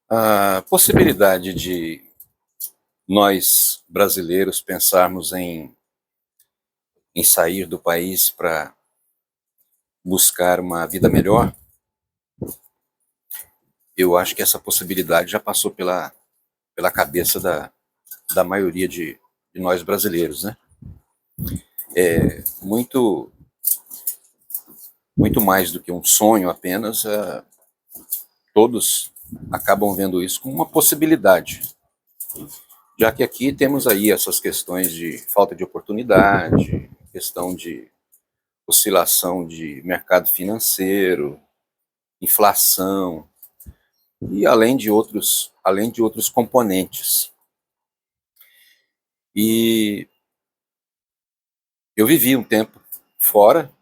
A possibilidade de nós, brasileiros, pensarmos em sair do país para buscar uma vida melhor, eu acho que essa possibilidade já passou pela cabeça da maioria de nós brasileiros, né? Muito, muito mais do que um sonho apenas, todos acabam vendo isso como uma possibilidade, já que aqui temos aí essas questões de falta de oportunidade, questão de oscilação de mercado financeiro, inflação e além de outros componentes. E eu vivi um tempo fora,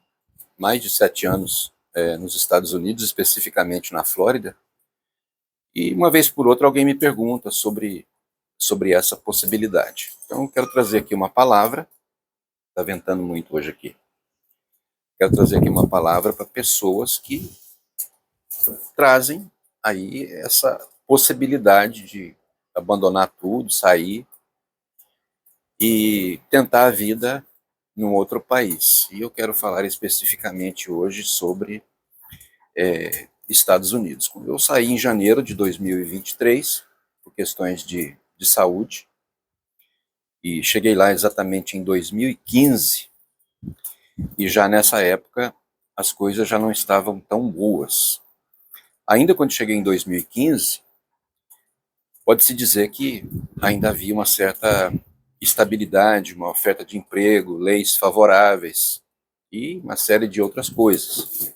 mais de 7 anos nos Estados Unidos, especificamente na Flórida, e uma vez por outra alguém me pergunta sobre essa possibilidade. Então eu quero trazer aqui uma palavra, está ventando muito hoje aqui, quero trazer aqui uma palavra para pessoas que trazem aí essa possibilidade de abandonar tudo, sair e tentar a vida num outro país. E eu quero falar especificamente hoje sobre Estados Unidos. Eu saí em janeiro de 2023 por questões de saúde e cheguei lá exatamente em 2015 e já nessa época as coisas já não estavam tão boas. Ainda quando cheguei em 2015, pode-se dizer que ainda havia uma certa estabilidade, uma oferta de emprego, leis favoráveis e uma série de outras coisas.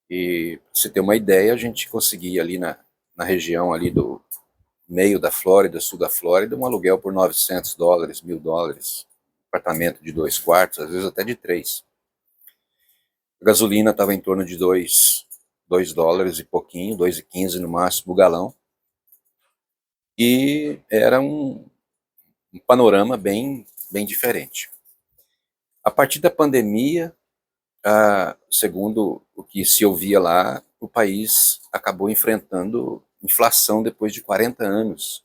E para você ter uma ideia, a gente conseguia ali na região ali do meio da Flórida, sul da Flórida, um aluguel por $900, $1.000, apartamento de 2 quartos, às vezes até de 3. A gasolina estava em torno de dois dólares e pouquinho, 2,15 no máximo o galão. E era um panorama bem diferente. A partir da pandemia, segundo o que se ouvia lá, o país acabou enfrentando inflação depois de 40 anos.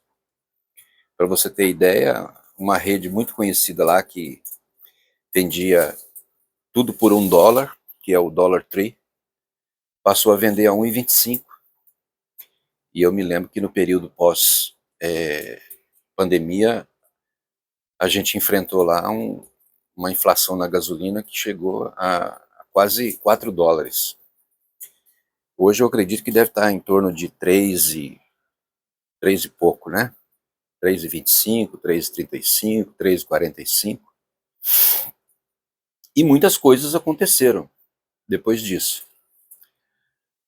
Para você ter ideia, uma rede muito conhecida lá que vendia tudo por $1, que é o Dollar Tree, passou a vender a 1,25. E eu me lembro que no período pós-pandemia, a gente enfrentou lá uma inflação na gasolina que chegou a quase $4. Hoje eu acredito que deve estar em torno de 3 e pouco, né? 3,25, 3,35, 3,45. E muitas coisas aconteceram depois disso.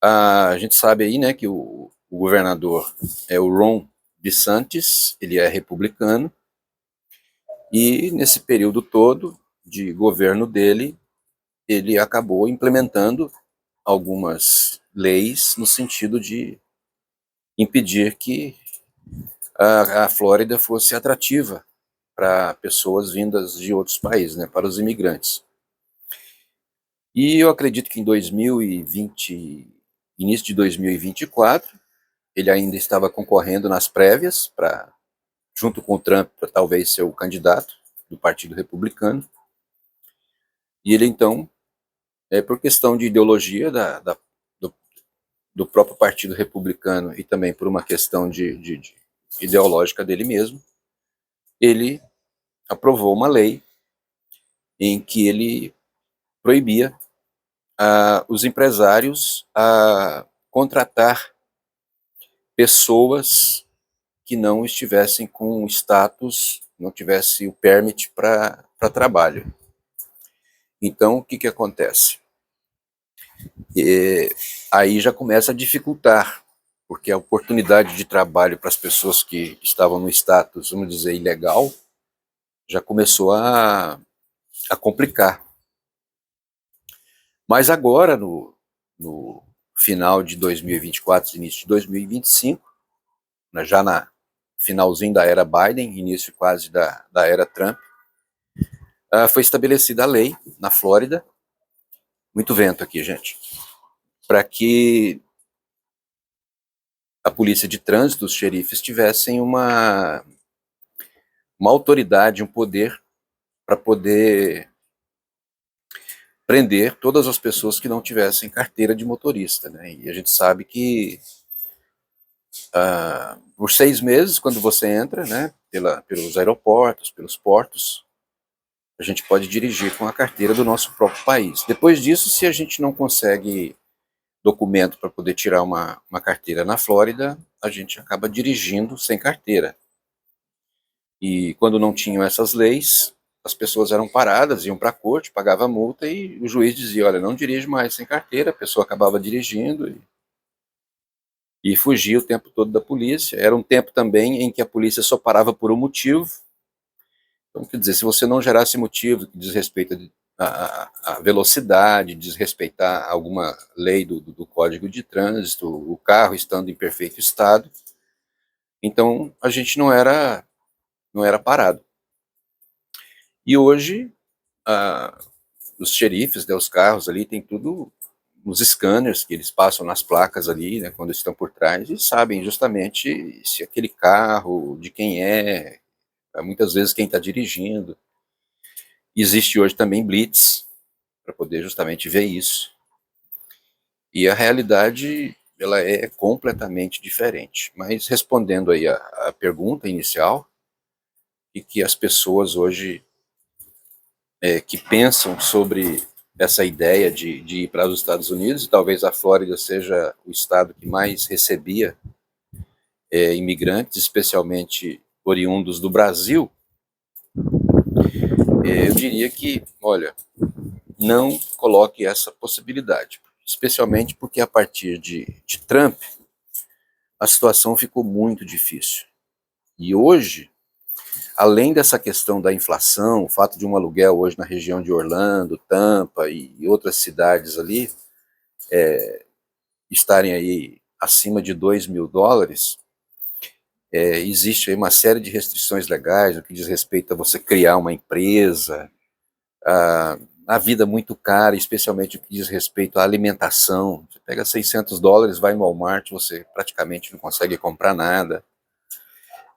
A gente sabe aí, né, que o governador é o Ron DeSantis, ele é republicano, e nesse período todo de governo dele, ele acabou implementando algumas leis no sentido de impedir que a Flórida fosse atrativa para pessoas vindas de outros países, né, para os imigrantes. E eu acredito que em 2020, início de 2024, ele ainda estava concorrendo nas prévias, junto com o Trump, para talvez ser o candidato do Partido Republicano. E ele, então, por questão de ideologia do, do próprio Partido Republicano e também por uma questão de ideológica dele mesmo, ele aprovou uma lei em que ele proibia os empresários a contratar pessoas que não estivessem com status, não tivesse o permit para trabalho. Então, o que acontece? Aí já começa a dificultar, porque a oportunidade de trabalho para as pessoas que estavam no status, vamos dizer, ilegal, já começou a complicar. Mas agora, no final de 2024, início de 2025, né, já na finalzinho da era Biden, início quase da era Trump, foi estabelecida a lei na Flórida, muito vento aqui, gente, para que a polícia de trânsito, os xerifes, tivessem uma autoridade, um poder para poder prender todas as pessoas que não tivessem carteira de motorista, né? E a gente sabe que por 6 meses, quando você entra, né, pelos aeroportos, pelos portos, a gente pode dirigir com a carteira do nosso próprio país. Depois disso, se a gente não consegue documento para poder tirar uma carteira na Flórida, a gente acaba dirigindo sem carteira. E quando não tinham essas leis, as pessoas eram paradas, iam para a corte, pagava multa e o juiz dizia, olha, não dirige mais sem carteira, a pessoa acabava dirigindo e fugia o tempo todo da polícia. Era um tempo também em que a polícia só parava por um motivo. Então, quer dizer, se você não gerasse motivo que diz respeito a velocidade, desrespeitar alguma lei do Código de Trânsito, o carro estando em perfeito estado, então a gente não era parado. E hoje, os xerifes, né, os carros ali, tem tudo nos scanners que eles passam nas placas ali, né, quando estão por trás, e sabem justamente se aquele carro, de quem é, muitas vezes quem está dirigindo. Existe hoje também blitz, para poder justamente ver isso. E a realidade, ela é completamente diferente. Mas respondendo aí a pergunta inicial, e que as pessoas hoje que pensam sobre essa ideia de ir para os Estados Unidos, e talvez a Flórida seja o estado que mais recebia imigrantes, especialmente oriundos do Brasil, eu diria que, olha, não coloque essa possibilidade, especialmente porque a partir de Trump, a situação ficou muito difícil. E hoje, além dessa questão da inflação, o fato de um aluguel hoje na região de Orlando, Tampa e outras cidades ali estarem aí acima de $2.000, existe aí uma série de restrições legais no que diz respeito a você criar uma empresa, a vida muito cara, especialmente no que diz respeito à alimentação. Você pega $600, vai no Walmart, você praticamente não consegue comprar nada.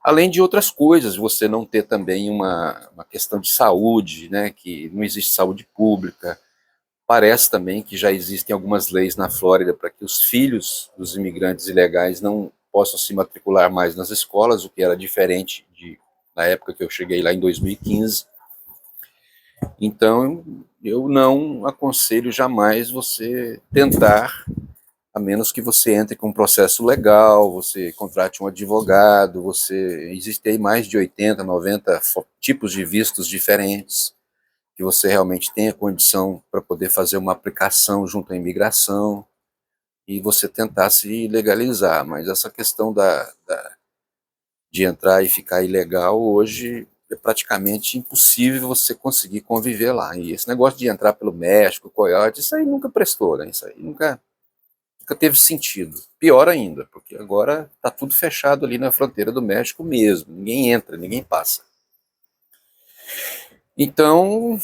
Além de outras coisas, você não ter também uma questão de saúde, né, que não existe saúde pública. Parece também que já existem algumas leis na Flórida para que os filhos dos imigrantes ilegais não possam se matricular mais nas escolas, o que era diferente na época que eu cheguei lá em 2015. Então, eu não aconselho jamais você tentar, a menos que você entre com um processo legal, você contrate um advogado, existem aí mais de 80, 90 tipos de vistos diferentes, que você realmente tenha condição para poder fazer uma aplicação junto à imigração e você tentar se legalizar. Mas essa questão de entrar e ficar ilegal hoje é praticamente impossível você conseguir conviver lá. E esse negócio de entrar pelo México, Coyote, isso aí nunca prestou, né? Isso aí nunca teve sentido. Pior ainda, porque agora está tudo fechado ali na fronteira do México mesmo. Ninguém entra, ninguém passa. Então,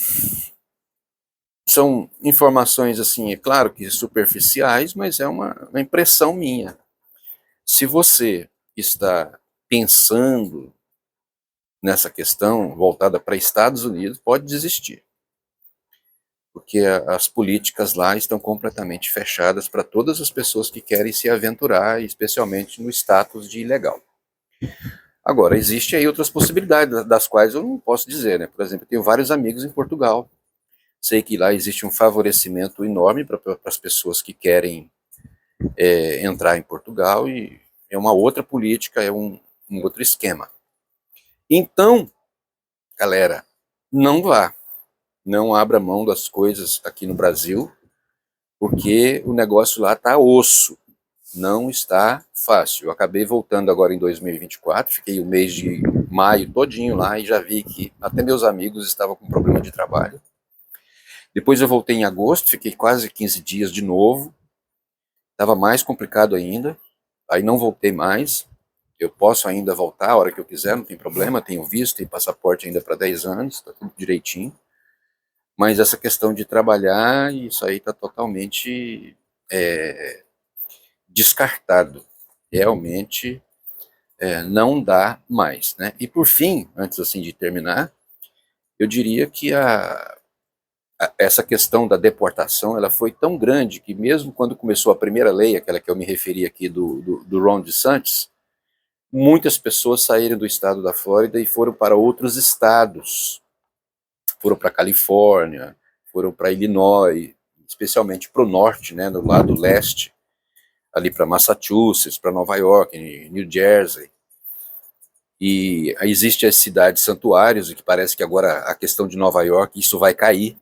são informações, assim, é claro que superficiais, mas é uma impressão minha. Se você está pensando nessa questão voltada para Estados Unidos, pode desistir, porque as políticas lá estão completamente fechadas para todas as pessoas que querem se aventurar, especialmente no status de ilegal. Agora, existem aí outras possibilidades, das quais eu não posso dizer, né? Por exemplo, eu tenho vários amigos em Portugal, sei que lá existe um favorecimento enorme para as pessoas que querem entrar em Portugal, e é uma outra política, é um outro esquema. Então, galera, não vá, não abra mão das coisas aqui no Brasil, porque o negócio lá está osso, não está fácil. Eu acabei voltando agora em 2024, fiquei o mês de maio todinho lá e já vi que até meus amigos estavam com problema de trabalho. Depois eu voltei em agosto, fiquei quase 15 dias de novo, estava mais complicado ainda, aí não voltei mais. Eu posso ainda voltar a hora que eu quiser, não tem problema, tenho visto, tenho passaporte ainda para 10 anos, está tudo direitinho. Mas essa questão de trabalhar, isso aí está totalmente descartado. realmente não dá mais, né? E por fim, antes assim de terminar, eu diria que essa questão da deportação, ela foi tão grande que mesmo quando começou a primeira lei, aquela que eu me referi aqui do Ron DeSantis, muitas pessoas saíram do estado da Flórida e foram para outros estados, foram para Califórnia, foram para Illinois, especialmente para o norte, né, do lado leste, ali para Massachusetts, para Nova York, New Jersey. E existem as cidades santuários, e que parece que agora a questão de Nova York, isso vai cair,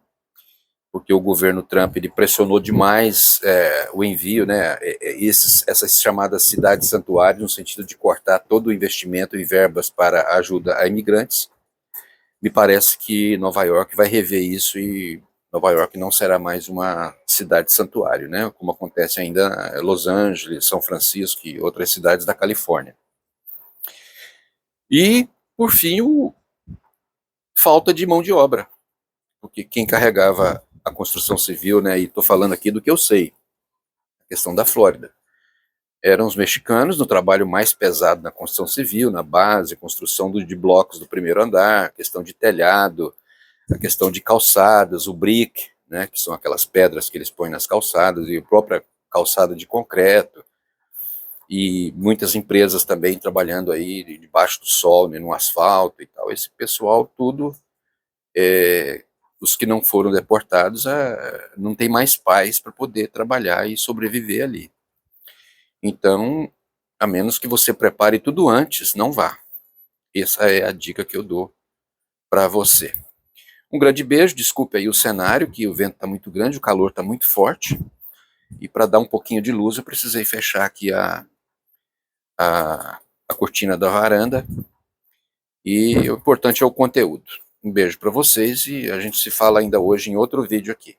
porque o governo Trump ele pressionou demais o envio, né, essas chamadas cidades santuários, no sentido de cortar todo o investimento e verbas para ajuda a imigrantes. Me parece que Nova York vai rever isso e Nova York não será mais uma cidade santuário, né, como acontece ainda em Los Angeles, São Francisco e outras cidades da Califórnia. E, por fim, falta de mão de obra, porque quem carregava a construção civil, né, e estou falando aqui do que eu sei, a questão da Flórida, eram os mexicanos no trabalho mais pesado na construção civil, na base, construção de blocos do primeiro andar, questão de telhado, a questão de calçadas, o brick, né, que são aquelas pedras que eles põem nas calçadas, e a própria calçada de concreto, e muitas empresas também trabalhando aí debaixo do sol, né, no asfalto e tal. Esse pessoal tudo, os que não foram deportados, não tem mais paz para poder trabalhar e sobreviver ali. Então, a menos que você prepare tudo antes, não vá. Essa é a dica que eu dou para você. Um grande beijo, desculpe aí o cenário, que o vento está muito grande, o calor está muito forte, e para dar um pouquinho de luz eu precisei fechar aqui a cortina da varanda, e o importante é o conteúdo. Um beijo para vocês e a gente se fala ainda hoje em outro vídeo aqui.